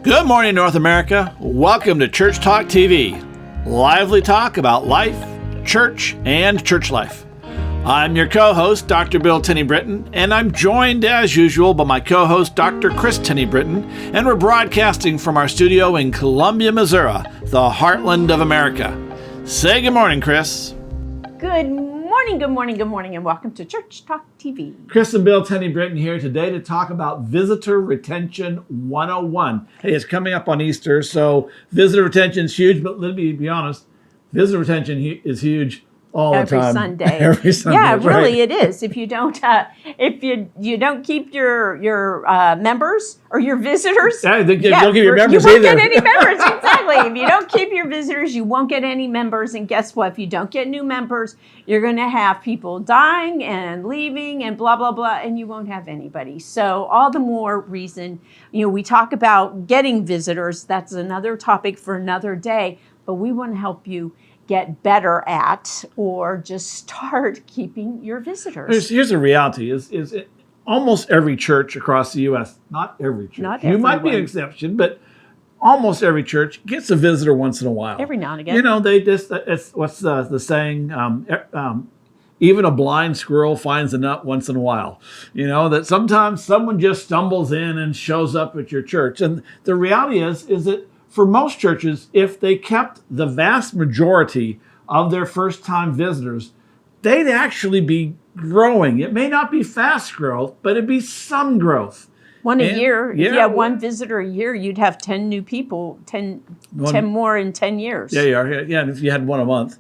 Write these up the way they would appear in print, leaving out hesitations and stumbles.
Good morning, North America. Welcome to Church Talk TV. Lively talk about life, church, and church life. I'm your co-host, Dr. Bill Tenney-Britton, and I'm joined, as usual, by my co-host, Dr. Kris Tenney-Britton, and we're broadcasting from our studio in Columbia, Missouri, the heartland of America. Say good morning, Kris. Good morning, and welcome to Church Talk TV. Kris and Bill Tenney-Britton here today to talk about Visitor Retention 101. Hey, it's coming up on Easter, so visitor retention is huge, but let me be honest, visitor retention is huge all the time. Every Sunday. Yeah, really it is. If you don't, if you don't keep your members or your visitors, don't keep your members you won't either. get any members. Exactly. If you don't keep your visitors, you won't get any members. And guess what? If you don't get new members, you're going to have people dying and leaving and blah blah blah, and you won't have anybody. So all the more reason, we talk about getting visitors. That's another topic for another day. But we want to help you get better at, or just start keeping your visitors. Here's the reality: is almost every church across the U.S. Not every church. You might be an exception, but almost every church gets a visitor once in a while. Every now and again. They just it's what's the saying? Even a blind squirrel finds a nut once in a while. That sometimes someone just stumbles in and shows up at your church, and the reality is that for most churches, if they kept the vast majority of their first-time visitors, they'd actually be growing. It may not be fast growth, but it'd be some growth. One a year. If you had one visitor a year, you'd have 10 new people, 10 more in 10 years. Yeah. And if you had one a month,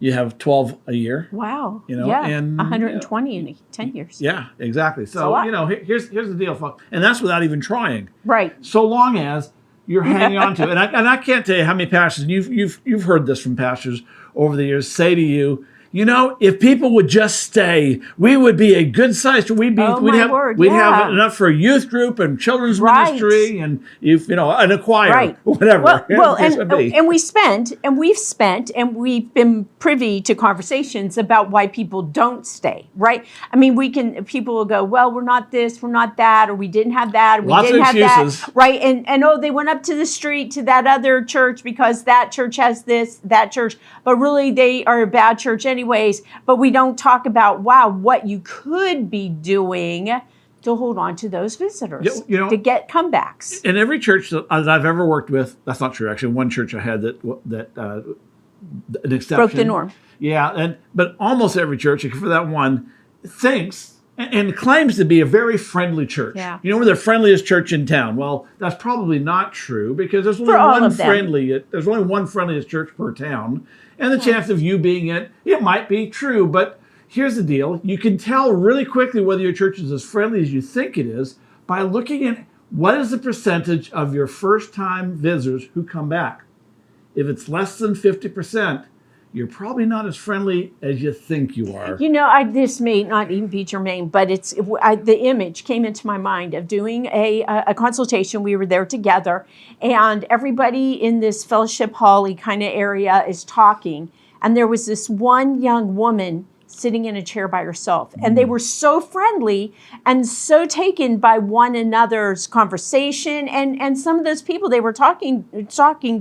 you have 12 a year. Wow. And 120 in 10 years. Yeah, exactly. So, here's the deal, folks. And that's without even trying. Right. So long as you're hanging on to it. And I can't tell you how many pastors, and you've heard this from pastors over the years, say to you, if people would just stay, we would be a good sized. We'd have enough for a youth group and children's ministry, and an a choir, whatever. And we've spent, and we've been privy to conversations about why people don't stay. Right? I mean, people will go, well, we're not this, we're not that, or we didn't have that, or we Lots didn't of have excuses. that. Right? And they went up to the street to that other church because that church has this, that church, but really they are a bad church anyways. But we don't talk about, what you could be doing to hold on to those visitors, to get comebacks. In every church that I've ever worked with, that's not true. Actually, one church I had that an exception. Broke the norm. Yeah, but almost every church, except for that one, thinks and claims to be a very friendly church. Yeah. We're the friendliest church in town. Well, that's probably not true because there's only one friendliest church per town. And the chance of you being it might be true, but here's the deal. You can tell really quickly whether your church is as friendly as you think it is by looking at what is the percentage of your first-time visitors who come back. If it's less than 50%, you're probably not as friendly as you think you are. This may not even be germane, but the image came into my mind of doing a consultation. We were there together, and everybody in this fellowship hall-y kind of area is talking. And there was this one young woman sitting in a chair by herself. And they were so friendly and so taken by one another's conversation. And some of those people they were talking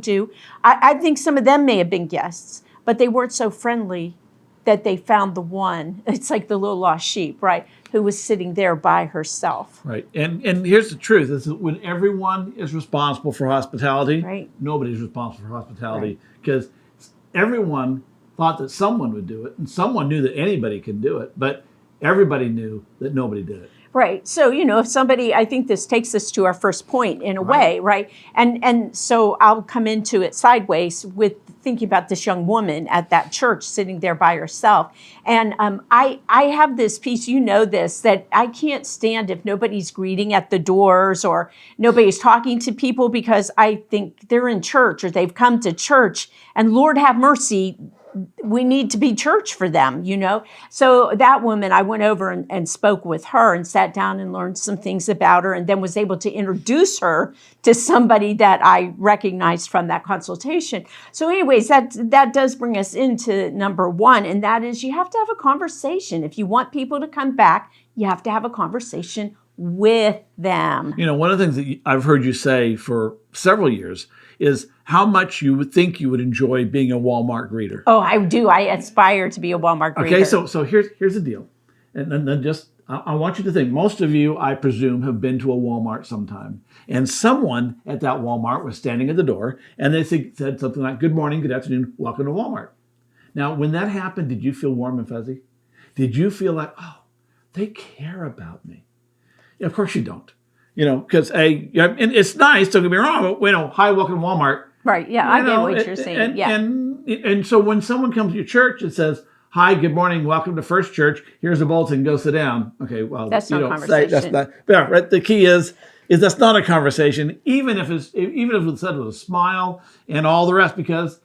to, I think some of them may have been guests. But they weren't so friendly that they found the one. It's like the little lost sheep, right? Who was sitting there by herself. Right. And here's the truth, is that when everyone is responsible for hospitality, nobody's responsible for hospitality. Because everyone thought that someone would do it, and someone knew that anybody could do it, but everybody knew that nobody did it. Right. So, if somebody, I think this takes us to our first point in a way, right? And so I'll come into it sideways with thinking about this young woman at that church sitting there by herself. And I have this piece, that I can't stand if nobody's greeting at the doors or nobody's talking to people because I think they're in church or they've come to church, and Lord have mercy, we need to be church for them, So that woman, I went over and spoke with her and sat down and learned some things about her, and then was able to introduce her to somebody that I recognized from that consultation. So anyways, that does bring us into number one, and that is you have to have a conversation. If you want people to come back, you have to have a conversation with them. You know, one of the things that I've heard you say for several years is how much you would think you would enjoy being a Walmart greeter. Oh, I do. I aspire to be a Walmart greeter. Okay, so here's the deal. And then just, I want you to think, most of you, I presume, have been to a Walmart sometime. And someone at that Walmart was standing at the door, and they said something like, good morning, good afternoon, welcome to Walmart. Now, when that happened, did you feel warm and fuzzy? Did you feel like, oh, they care about me? Yeah, of course you don't. You know, because and it's nice, don't get me wrong, but, hi, welcome to Walmart. Right, yeah, I get what you're saying. And so when someone comes to your church and says, hi, good morning, welcome to First Church, here's a bulletin, go sit down. Okay, well, that's you no don't say conversation. that's not. Yeah, right. The key is that's not a conversation, even if it's said with a smile and all the rest, because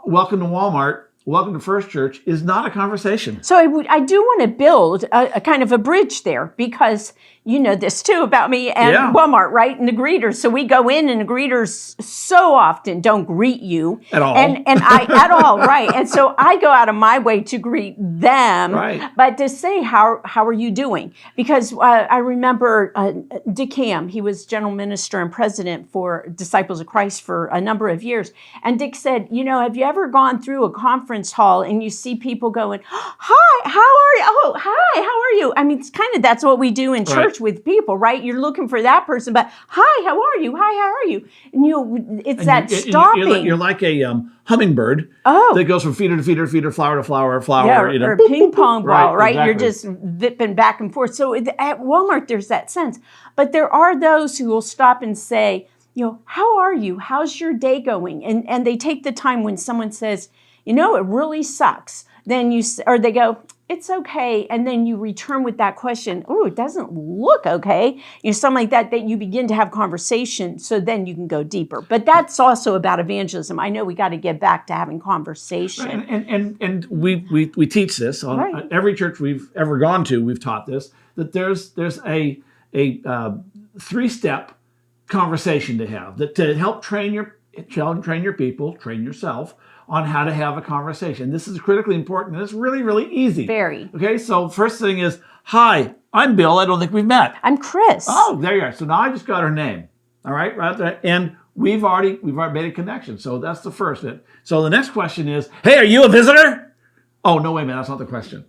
welcome to Walmart, welcome to First Church is not a conversation. So I do want to build a kind of a bridge there, because you know this too about me and Walmart, right? And the greeters. So we go in, and the greeters so often don't greet you at all. And I at all, right? And so I go out of my way to greet them, right? But to say how are you doing? Because I remember Dick Ham. He was general minister and president for Disciples of Christ for a number of years. And Dick said, have you ever gone through a conference hall and you see people going, hi, how are you? Oh, hi, how are you? I mean, it's kind of, that's what we do in church with people, right? You're looking for that person, but hi, how are you? Hi, how are you? And it's that stopping. You're like a hummingbird that goes from feeder to feeder, flower to flower, or a ping pong ball, right? Exactly. You're just zipping back and forth. So at Walmart, there's that sense. But there are those who will stop and say, how are you? How's your day going? And they take the time when someone says, it really sucks. Then they go, it's okay. And then you return with that question, oh, it doesn't look okay. Something like that you begin to have conversation, so then you can go deeper. But that's also about evangelism. I know we got to get back to having conversation. Right. And we teach this on every church we've ever gone to. We've taught this, that there's a 3-step conversation to have, that to help train your people, train yourself on how to have a conversation. This is critically important, and it's really, really easy. Very. Okay, so first thing is, hi, I'm Bill. I don't think we've met. I'm Kris. Oh, there you are. So now I just got her name. All right, right there. And we've already made a connection. So that's the first bit. So the next question is, hey, are you a visitor? Oh, no, wait a minute. That's not the question.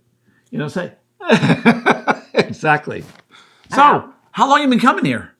Say, exactly. So how long have you been coming here?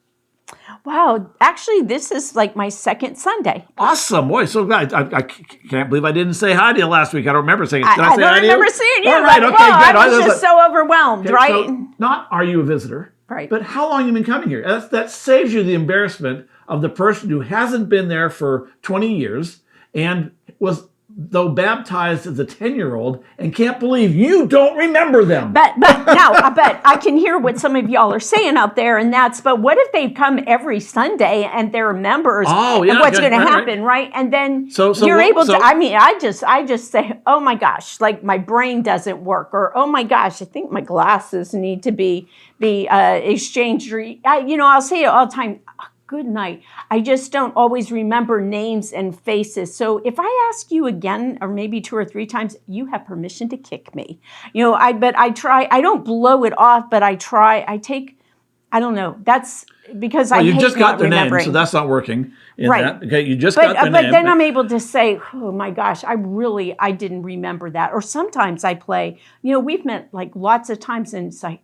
Wow, actually, this is like my second Sunday. Awesome, boy! So glad. I can't believe I didn't say hi to you last week. I don't remember saying. I don't remember seeing you. All right, okay, good. I was just so overwhelmed, right? So not are you a visitor, right? But how long have you been coming here? That saves you the embarrassment of the person who hasn't been there for 20 years and was, though, baptized as a 10-year-old and can't believe you don't remember them. But I can hear what some of y'all are saying out there, and but what if they've come every Sunday and they're members? And what's going to happen, right? And then you're able to. I mean, I just say, oh my gosh, like my brain doesn't work, or oh my gosh, I think my glasses need to be exchanged. Or I'll say it all the time. Good night. I just don't always remember names and faces. So if I ask you again, or maybe 2 or 3 times, you have permission to kick me. But I try. I don't blow it off, but I try. I don't know. That's because I hate you just got their name, so that's not working. Right. Okay. You just got their name. But then I'm able to say, oh my gosh, I didn't remember that. Or sometimes I play. We've met like lots of times, and it's like,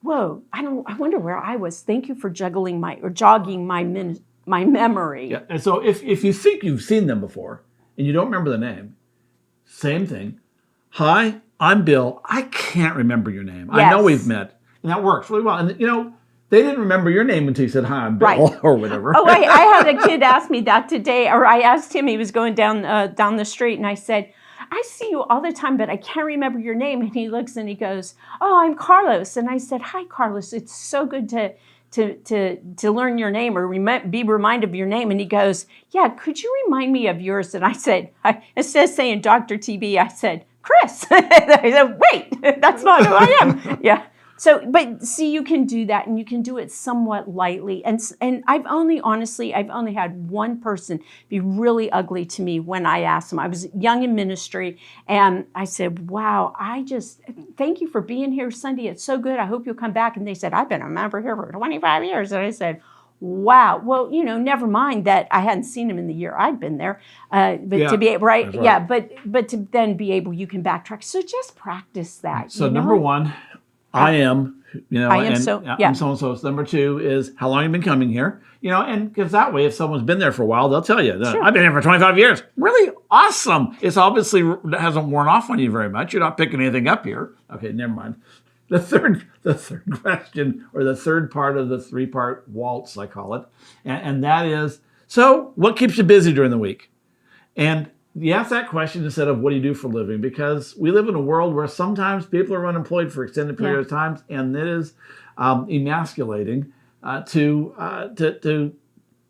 whoa, I wonder where I was. Thank you for jogging my memory. Yeah. And so if you think you've seen them before and you don't remember the name, same thing. Hi, I'm Bill. I can't remember your name. Yes. I know we've met. And that works really well. And they didn't remember your name until you said, hi, I'm Bill, or whatever. Oh, I had a kid ask me that today, or I asked him, he was going down the street, and I said, I see you all the time, but I can't remember your name. And he looks and he goes, oh, I'm Carlos. And I said, hi, Carlos. It's so good to learn your name or be reminded of your name. And he goes, yeah, could you remind me of yours? And I said, instead of saying Dr. TB, I said, Kris. I said, wait, that's not who I am. Yeah. But see, you can do that, and you can do it somewhat lightly. And I've only had one person be really ugly to me when I asked them. I was young in ministry, and I said, "Wow, thank you for being here Sunday. It's so good. I hope you'll come back." And they said, "I've been a member here for 25 years." And I said, "Wow, well, never mind that I hadn't seen him in the year I'd been there, to be right, yeah, but to then be able, you can backtrack. So just practice that." So number one, I am, I'm so and so. Number two is how long you've been coming here, and because that way, if someone's been there for a while, they'll tell you, Sure. I've been here for 25 years. Really awesome. It's obviously hasn't worn off on you very much. You're not picking anything up here. Okay, never mind. The third question, or the third part of the 3-part waltz, I call it, and that is, so what keeps you busy during the week? And you ask that question instead of what do you do for a living, because we live in a world where sometimes people are unemployed for extended periods of time, and it is emasculating to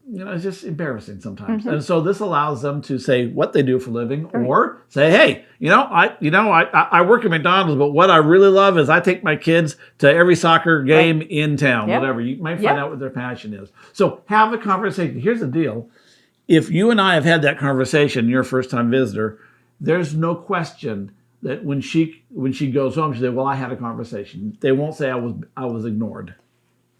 it's just embarrassing sometimes. Mm-hmm. And so this allows them to say what they do for a living, or say, hey, I work at McDonald's, but what I really love is I take my kids to every soccer game in town, whatever. You might find out what their passion is. So have a conversation. Here's the deal. If you and I have had that conversation, you're a first-time visitor, there's no question that when she goes home, she says, well, I had a conversation. They won't say I was ignored.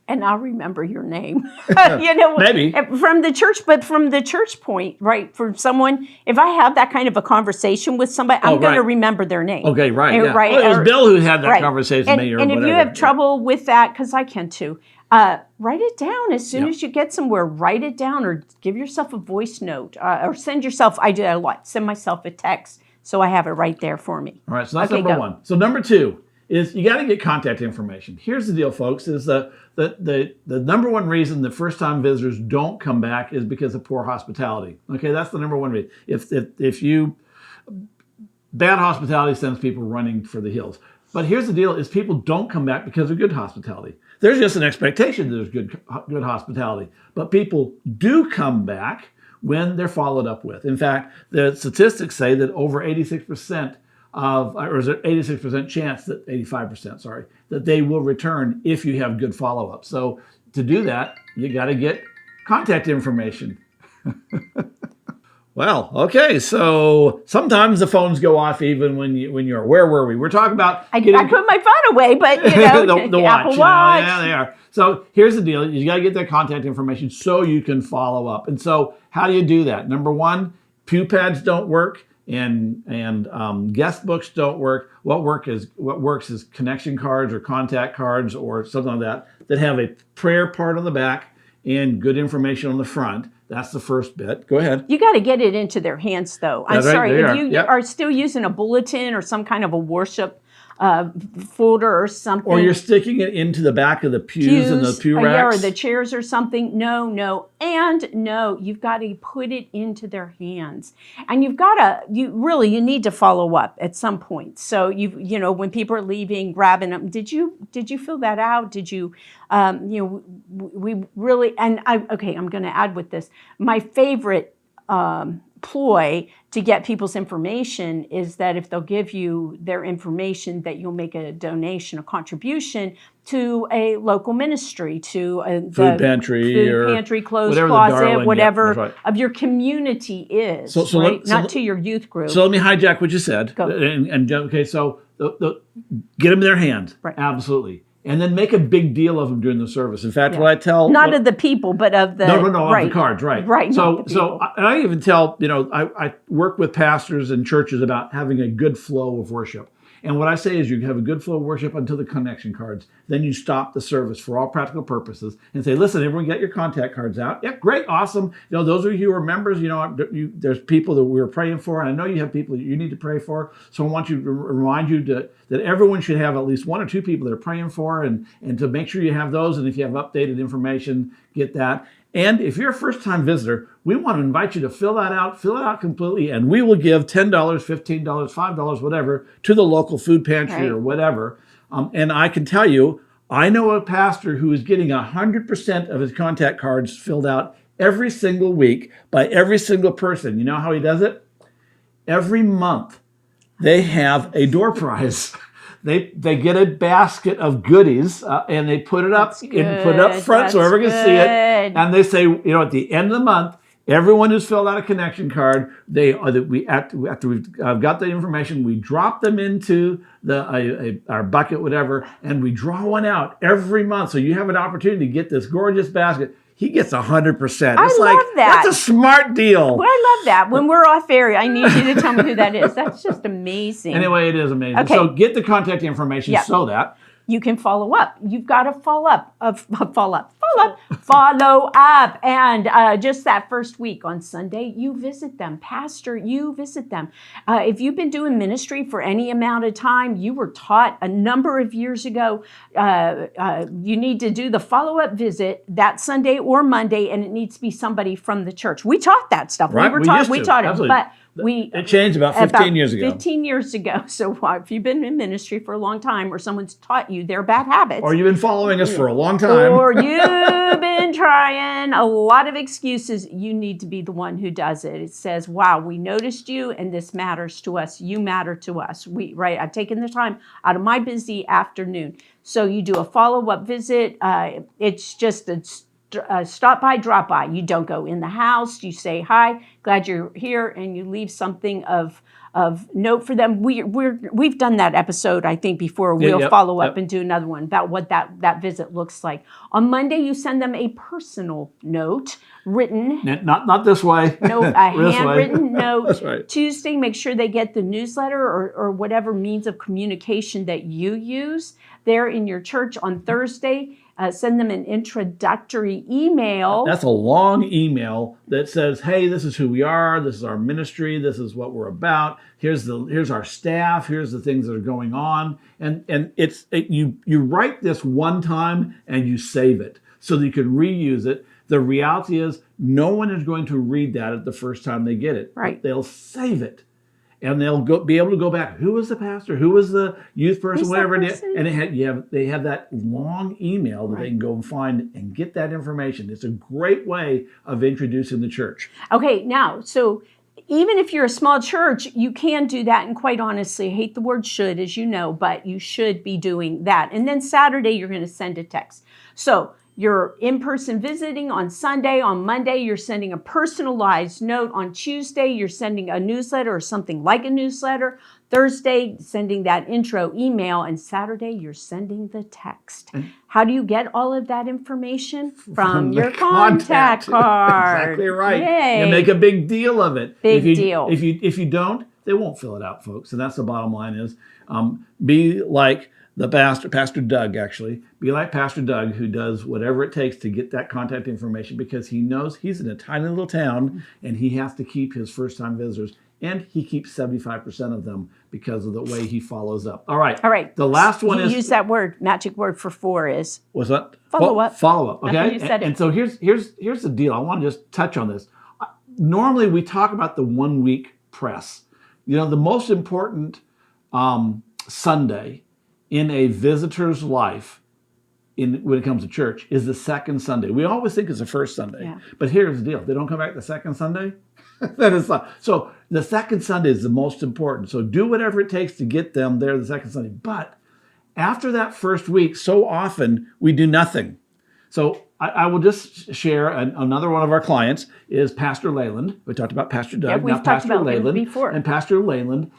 And I'll remember your name. Maybe. From the church, but from the church point, right? For someone, if I have that kind of a conversation with somebody, I'm going to remember their name. Okay, right. And, yeah. Well, it was Bill who had that conversation with me, or and whatever. If you have trouble with that, because I can too, write it down as soon as you get somewhere. Write it down, or give yourself a voice note, or send yourself. I do that a lot. Send myself a text so I have it right there for me. All right, so that's number one. So number two is you got to get contact information. Here's the deal, folks: is the number one reason the first-time visitors don't come back is because of poor hospitality. Okay, that's the number one reason. Bad hospitality sends people running for the hills. But here's the deal: is people don't come back because of good hospitality. There's just an expectation that there's good hospitality, but people do come back when they're followed up with. In fact, the statistics say that over 86%. Or is it 86% chance that 85%, sorry, that they will return if you have good follow-up. So to do that, you got to get contact information. Well, okay, so sometimes the phones go off even when you're, where were we? We're talking about I put my phone away, but the watch. Apple Watch. Yeah, they are. So here's the deal: you got to get their contact information so you can follow up. And so how do you do that? Number one, pew pads don't work. And guest books don't work. What works is connection cards or contact cards or something like that have a prayer part on the back and good information on the front. That's the first bit. Go ahead. You got to get it into their hands, though. I'm sorry. If you are still using a bulletin or some kind of a worship folder or something. Or you're sticking it into the back of the pews and the pew racks. Or the chairs or something. No. And no, you've got to put it into their hands. And you need to follow up at some point. So when people are leaving, grabbing them, did you fill that out? Did you, we really, and I'm going to add with this, my favorite ploy to get people's information is that if they'll give you their information, that you'll make a donation, a contribution to a local ministry, to a food pantry, clothes closet, whatever of your community is. So not to your youth group. So let me hijack what you said. Go. So get them in their hands. Right. Absolutely. And then make a big deal of them during the service. In fact, what I tell... Not of the people, but of the... No, of the cards, right. Right, So I even tell, I work with pastors and churches about having a good flow of worship. And what I say is you have a good flow of worship until the connection cards. Then you stop the service for all practical purposes and say, listen, everyone get your contact cards out. Yeah, great, awesome. Those of you who are members, there's people that we're praying for. And I know you have people that you need to pray for. So I want you to remind you that everyone should have at least one or two people they're praying for and to make sure you have those. And if you have updated information, get that. And if you're a first-time visitor, we want to invite you to fill it out completely, and we will give $10, $15, $5, whatever, to the local food pantry or whatever. And I can tell you, I know a pastor who is getting 100% of his contact cards filled out every single week by every single person. You know how he does it? Every month, they have a door prize. They get a basket of goodies and they put it up front so everyone can see it. And they say, at the end of the month, everyone who's filled out a connection card, after we've got the information, we drop them into our bucket, whatever, and we draw one out every month. So you have an opportunity to get this gorgeous basket. He gets 100%. I love that. That's a smart deal. Well, I love that. When we're off air, I need you to tell me who that is. That's just amazing. Anyway, it is amazing. Okay. So get the contact information so that you can follow up. You've got to follow up. And just that first week on Sunday, you visit them. Pastor, you visit them. If you've been doing ministry for any amount of time, you were taught a number of years ago, you need to do the follow-up visit that Sunday or Monday, and it needs to be somebody from the church. We taught that stuff. Right. We taught it. Absolutely. But it changed about 15 years ago. 15 years ago. So if you've been in ministry for a long time or someone's taught you their bad habits. Or you've been following us for a long time. Or you've been trying a lot of excuses, you need to be the one who does it. It says, wow, we noticed you and this matters to us. You matter to us. I've taken the time out of my busy afternoon. So you do a follow-up visit. It's just stop by, drop by. You don't go in the house. You say, hi, glad you're here, and you leave something of note for them. We've done that episode, I think, before. We'll follow up and do another one about what that visit looks like. On Monday, you send them a personal note, written. Not this way. No, a handwritten note. That's right. Tuesday, make sure they get the newsletter or whatever means of communication that you use there in your church. On Thursday, send them an introductory email. That's a long email that says, hey, this is who we are. This is our ministry. This is what we're about. Here's our staff. Here's the things that are going on. And you write this one time and you save it so that you can reuse it. The reality is no one is going to read that at the first time they get it. Right. They'll save it. And they'll be able to go back. Who was the pastor? Who was the youth person? Whatever it is. And they have that long email that they can go and find and get that information. It's a great way of introducing the church. Okay, now, so even if you're a small church, you can do that. And quite honestly, I hate the word should, as you know, but you should be doing that. And then Saturday, you're going to send a text. So you're in-person visiting on Sunday. On Monday, you're sending a personalized note. On Tuesday, you're sending a newsletter or something like a newsletter. Thursday, sending that intro email. And Saturday, you're sending the text. How do you get all of that information? From your contact card. Exactly right. Yay. You make a big deal of it. Big deal. If you don't, they won't fill it out, folks. And that's the bottom line is be like the Pastor Doug, actually. Be like Pastor Doug, who does whatever it takes to get that contact information because he knows he's in a tiny little town and he has to keep his first-time visitors. And he keeps 75% of them because of the way he follows up. All right. The last one is... Use that word, magic word for 4 is... What's that? Follow up. Follow up, okay? You said and so here's the deal. I want to just touch on this. Normally, we talk about the 1-week press. The most important Sunday in a visitor's life when it comes to church is the second Sunday. We always think it's the first Sunday. Yeah. But here's the deal. If they don't come back the second Sunday, that is not. So the second Sunday is the most important. So do whatever it takes to get them there the second Sunday. But after that first week, so often we do nothing. So I will just share another one of our clients is Pastor Leyland. We talked about Pastor Doug, we've now Pastor talked about Leyland. Before. And Pastor Leyland,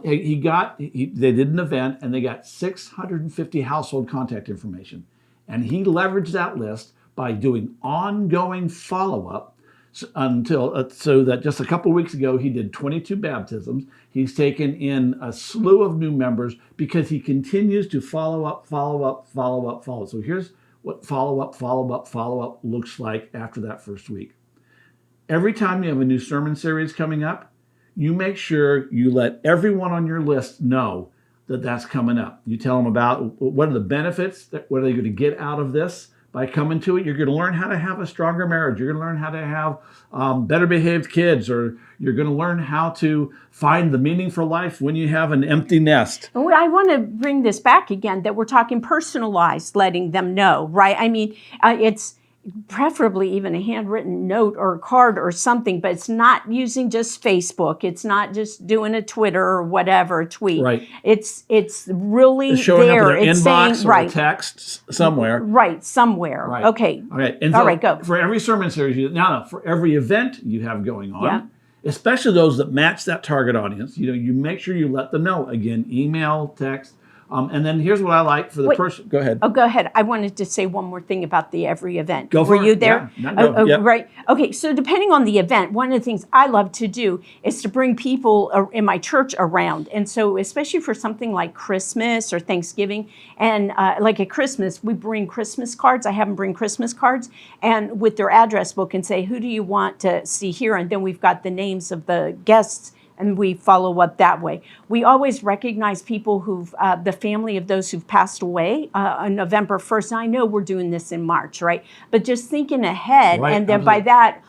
they did an event and they got 650 household contact information. And he leveraged that list by doing ongoing follow-up so that just a couple weeks ago, he did 22 baptisms. He's taken in a slew of new members because he continues to follow up. So here's what follow up looks like after that first week. Every time you have a new sermon series coming up, you make sure you let everyone on your list know that that's coming up. You tell them about what are the benefits, what are they going to get out of this by coming to it. You're going to learn how to have a stronger marriage. You're going to learn how to have better behaved kids, or you're going to learn how to find the meaning for life when you have an empty nest. I want to bring this back again, that we're talking personalized, letting them know, right? I mean, preferably even a handwritten note or a card or something, but it's not using just Facebook. It's not just doing a Twitter or whatever tweet. Right. It's really It's showing there. up in their It's inbox saying, or a text somewhere. Right, somewhere. Right. Okay. Okay. And so all right, go. For every sermon series, for every event you have going on, Yeah. especially those that match that target audience, you make sure you let them know. Again, email, text. And then here's what I like for the person. Go ahead. Oh, go ahead. I wanted to say one more thing about the every event. Go for it. Were you there? Yeah. Yep. Right. Okay. So depending on the event, one of the things I love to do is to bring people in my church around. And so especially for something like Christmas or Thanksgiving, and like at Christmas, we bring Christmas cards. I have them bring Christmas cards and with their address book and say, who do you want to see here? And then we've got the names of the guests and we follow up that way. We always recognize people who've, the family of those who've passed away on November 1st. And I know we're doing this in March, right? But just thinking ahead, Right, and then absolutely. by that,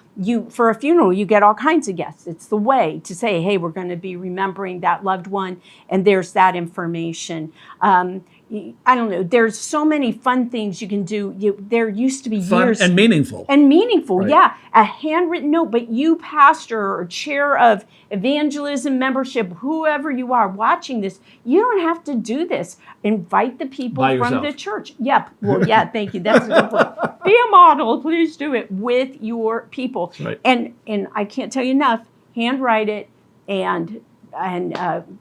for a funeral, you get all kinds of guests. It's the way to say, hey, we're going to be remembering that loved one, and there's that information. I don't know. There's so many fun things you can do. There used to be Fun years and meaningful. right. Yeah, a handwritten note. But you, pastor or chair of evangelism membership, whoever you are watching this, you don't have to do this. Invite the people By from yourself. the church. Yep. Well, yeah. Thank you. That's a good point. Be a model. Please do it with your people. Right. And I can't tell you enough. Handwrite it and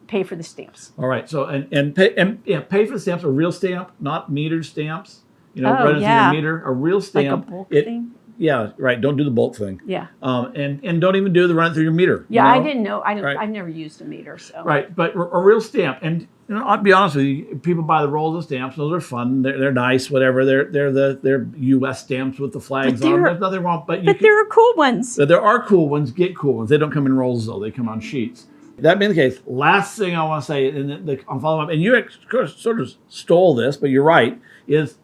pay for the stamps. All right. So pay for the stamps. A real stamp, not metered stamps. Right into your meter. A real stamp. Like a bulk thing. Yeah. Right. Don't do the bulk thing. Yeah. And don't even do the run it through your meter. Yeah, I didn't know. Right. I've never used a meter, so. Right. But a real stamp, and I'll be honest with you, people buy the rolls of stamps. Those are fun. They're nice. Whatever. They're U.S. stamps with the flags on them. There's nothing wrong. But there are cool ones. There are cool ones. Get cool ones. They don't come in rolls though. They come on sheets. That being the case, last thing I want to say, and I'm following up, and you sort of stole this, but you're right, is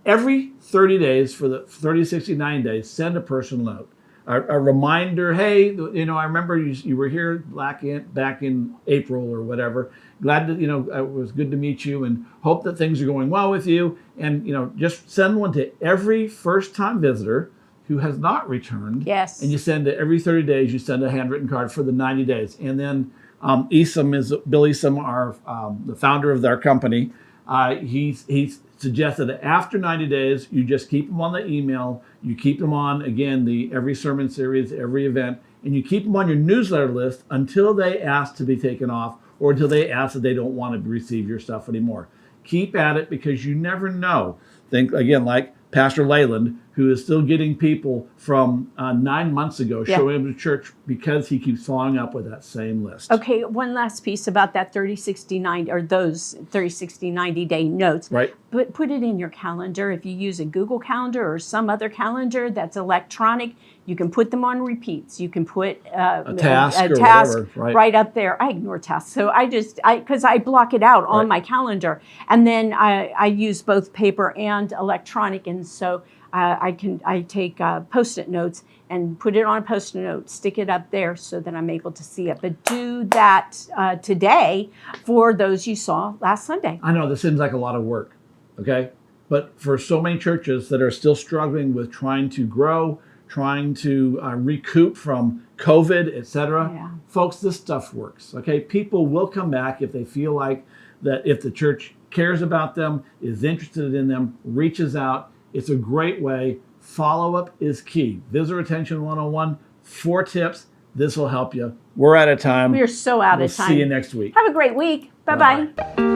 every 30 days for the 30 to 69 days, send a personal note. A reminder, hey, I remember you were here back in April or whatever. Glad that, it was good to meet you and hope that things are going well with you. And, just send one to every first-time visitor who has not returned. Yes. And you send it every 30 days, you send a handwritten card for the 90 days. And then Bill Esom, the founder of our company, he suggested that after 90 days, you just keep them on the email. You keep them on, again, the every sermon series, every event, and you keep them on your newsletter list until they ask to be taken off or until they ask that they don't want to receive your stuff anymore. Keep at it because you never know. Think, again, like Pastor Leyland, who is still getting people from 9 months ago showing up to church because he keeps following up with that same list. Okay, one last piece about that 30, 60, 90, or those 30, 60, 90-day notes. Right. But put it in your calendar. If you use a Google Calendar or some other calendar that's electronic, you can put them on repeats. You can put a task whatever, right up there. I ignore tasks. So because I block it out on my calendar. And then I use both paper and electronic. And so I take Post-it notes and put it on a Post-it note, stick it up there so that I'm able to see it. But do that today for those you saw last Sunday. I know this seems like a lot of work, okay? But for so many churches that are still struggling with trying to grow, trying to recoup from COVID, et cetera, folks, this stuff works, okay? People will come back if they feel like that if the church cares about them, is interested in them, reaches out. It's a great way. Follow-up is key. Visitor Retention 101, 4 tips. This will help you. We're out of time. We are so out of time. We'll see you next week. Have a great week. Bye-bye.